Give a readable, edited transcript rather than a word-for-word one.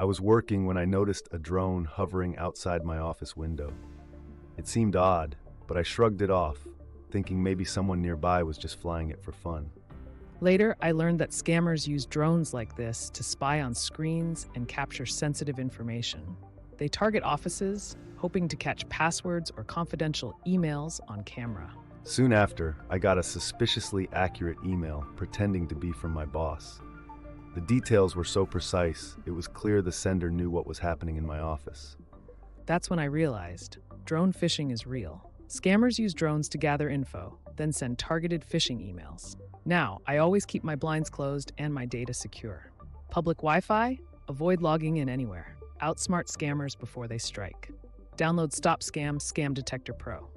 I was working when I noticed a drone hovering outside my office window. It seemed odd, but I shrugged it off, thinking maybe someone nearby was just flying it for fun. Later, I learned that scammers use drones like this to spy on screens and capture sensitive information. They target offices, hoping to catch passwords or confidential emails on camera. Soon after, I got a suspiciously accurate email pretending to be from my boss. The details were so precise, it was clear the sender knew what was happening in my office. That's when I realized drone phishing is real. Scammers use drones to gather info, then send targeted phishing emails. Now, I always keep my blinds closed and my data secure. Public Wi-Fi? Avoid logging in anywhere. Outsmart scammers before they strike. Download StopScam Scam Detector Pro.